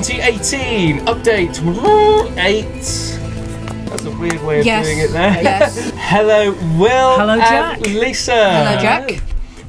2018 update 8. That's a weird way of doing it there. Yes. Hello, Will. Hello, Jack. And Lisa. Hello, Jack.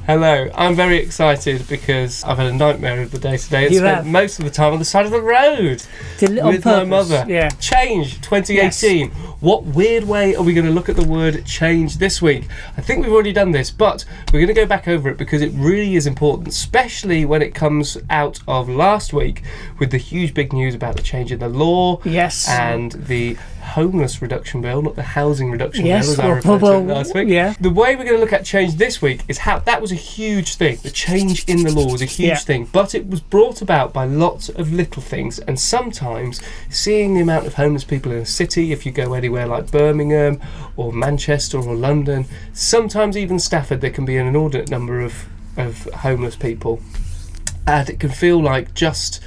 Hello. I'm very excited because I've had a nightmare of the day today. I You spent have. most of the time on the side of the road with my mother. Yeah. Change 2018. Yes. What weird way are we going to look at the word change this week? I think we've already done this, but we're going to go back over it because it really is important, especially when it comes out of last week with the huge big news about the change in the law. Yes. And the homeless reduction bill, not the housing reduction bill, as I well, referred to well, it last week. yeah. The way we're going to look at change this week is how that was a huge thing. The change in the law was a huge thing, but it was brought about by lots of little things. And sometimes seeing the amount of homeless people in a city, if you go anywhere like Birmingham or Manchester or London, sometimes even Stafford, there can be an inordinate number of homeless people, and it can feel like just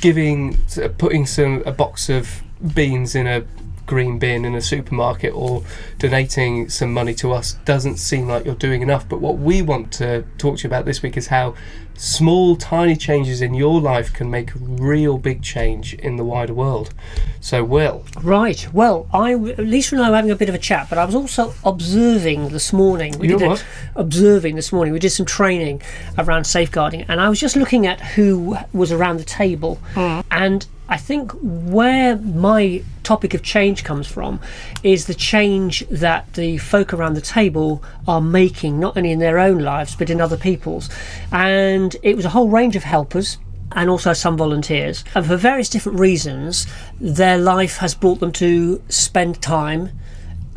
putting a box of beans in a green bin in a supermarket or donating some money to us doesn't seem like you're doing enough. But what we want to talk to you about this week is how small, tiny changes in your life can make a real big change in the wider world. So, Will. Right. Well, Lisa and I were having a bit of a chat, but I was also observing this morning. Observing this morning. We did some training around safeguarding, and I was just looking at who was around the table, and I think where my topic of change comes from is the change that the folk around the table are making, not only in their own lives but in other people's. And it was a whole range of helpers and also some volunteers, and for various different reasons their life has brought them to spend time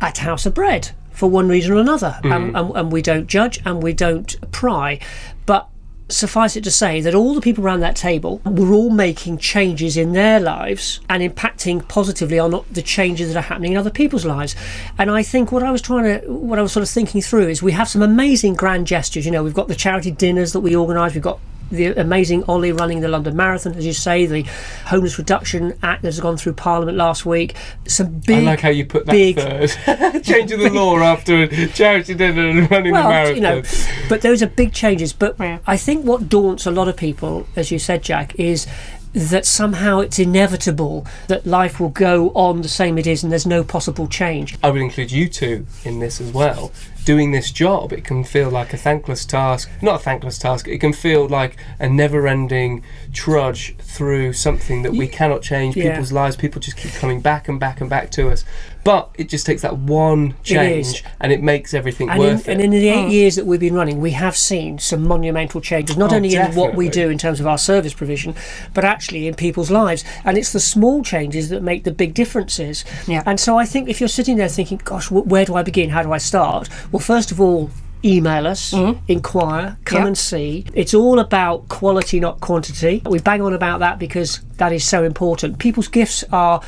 at House of Bread for one reason or another. And we don't judge and we don't pry, but suffice it to say that all the people around that table were all making changes in their lives and impacting positively on the changes that are happening in other people's lives. And I think what I was sort of thinking through is we have some amazing grand gestures. You know, we've got the charity dinners that we organise, we've got the amazing Ollie running the London Marathon, as you say, the Homeless Reduction Act that has gone through Parliament last week. Some big, I like how you put that third. Changing the law after a charity dinner and running the marathon. You know, but those are big changes. But I think what daunts a lot of people, as you said, Jack, is that somehow it's inevitable that life will go on the same it is and there's no possible change. I would include you two in this as well. Doing this job, it can feel like a thankless task. Not a thankless task, it can feel like a never-ending trudge through something that we cannot change people's lives. People just keep coming back and back and back to us. But it just takes that one change and it makes everything worth it. And in the 8 years that we've been running, we have seen some monumental changes, not only in what we do in terms of our service provision, but actually in people's lives. And it's the small changes that make the big differences. Yeah. And so I think if you're sitting there thinking, gosh, where do I begin? How do I start? Well, first of all, email us, inquire, come and see. It's all about quality, not quantity. We bang on about that because that is so important. People's gifts are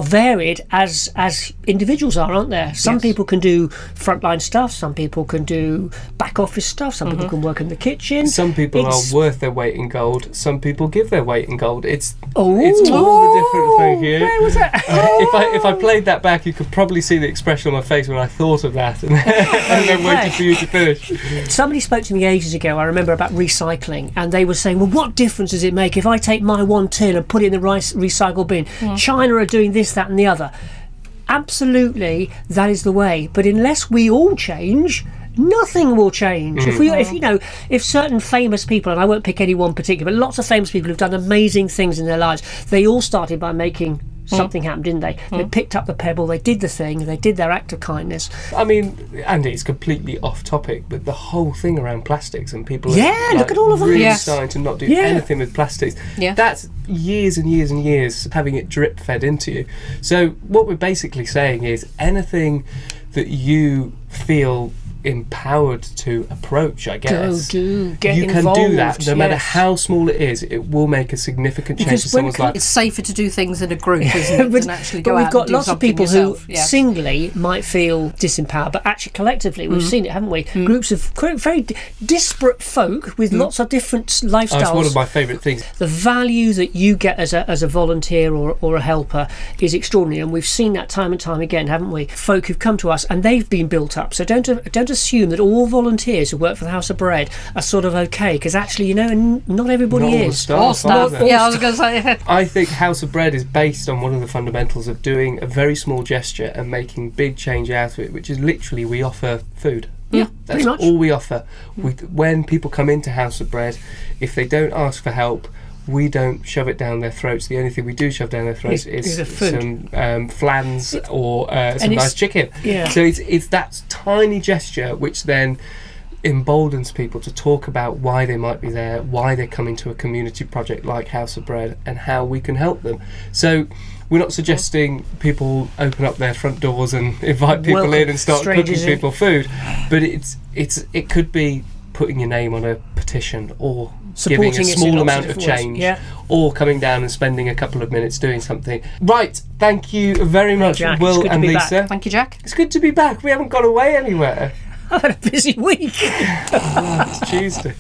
varied as individuals are, aren't there? Some people can do frontline stuff, some people can do back office stuff, some people can work in the kitchen. Some people are worth their weight in gold, some people give their weight in gold. It's all the different thing here. Where was that? If I played that back, you could probably see the expression on my face when I thought of that and then waited for you to finish. Somebody spoke to me ages ago, I remember, about recycling, and they were saying, well, what difference does it make if I take my one tin and put it in the recycle bin? China are doing this, that and the other. Absolutely, that is the way, but unless we all change, nothing will change. If certain famous people, and I won't pick any one particular, but lots of famous people who've done amazing things in their lives, they all started by making something happen, didn't they? They picked up the pebble, they did the thing, they did their act of kindness. I mean, Andy, it's completely off topic, but the whole thing around plastics and people look at all of that. Really starting to not do anything with plastics. That's years and years and years having it drip fed into you. So what we're basically saying is anything that you feel empowered to approach, I guess. Get you involved, can do that no matter how small it is. It will make a significant change to someone's life. It's safer to do things in a group, isn't it, than actually go out and do something yourself. But we've got lots of people who singly might feel disempowered, but actually collectively we've seen it, haven't we? Groups of very disparate folk with lots of different lifestyles. That's one of my favourite things. The value that you get as a volunteer or a helper is extraordinary, and we've seen that time and time again, haven't we? Folk who've come to us and they've been built up. So don't assume that all volunteers who work for the House of Bread are sort of okay, because actually, you know, not everybody is. All staff. Yeah, I was going to say. I think House of Bread is based on one of the fundamentals of doing a very small gesture and making big change out of it, which is literally we offer food. Yeah, that's all we offer. When people come into House of Bread, if they don't ask for help, we don't shove it down their throats. The only thing we do shove down their throats is some flans or some nice chicken. Yeah. So it's that tiny gesture which then emboldens people to talk about why they might be there, why they're coming to a community project like House of Bread, and how we can help them. So we're not suggesting people open up their front doors and invite people in and start cooking people food, but it could be putting your name on a petition, or giving a small amount of change, or coming down and spending a couple of minutes doing something. Right, thank you very much, Jack, Will and Lisa. Back. Thank you, Jack. It's good to be back. We haven't gone away anywhere. I've had a busy week. It's Tuesday.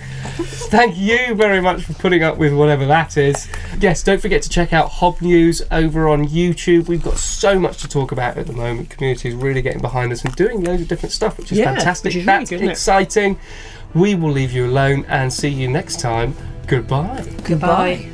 Thank you very much for putting up with whatever that is. Yes, don't forget to check out Hob News over on YouTube. We've got so much to talk about at the moment. Community is really getting behind us and doing loads of different stuff, which is fantastic. Which is That's really good, exciting. We will leave you alone and see you next time. Goodbye. Goodbye.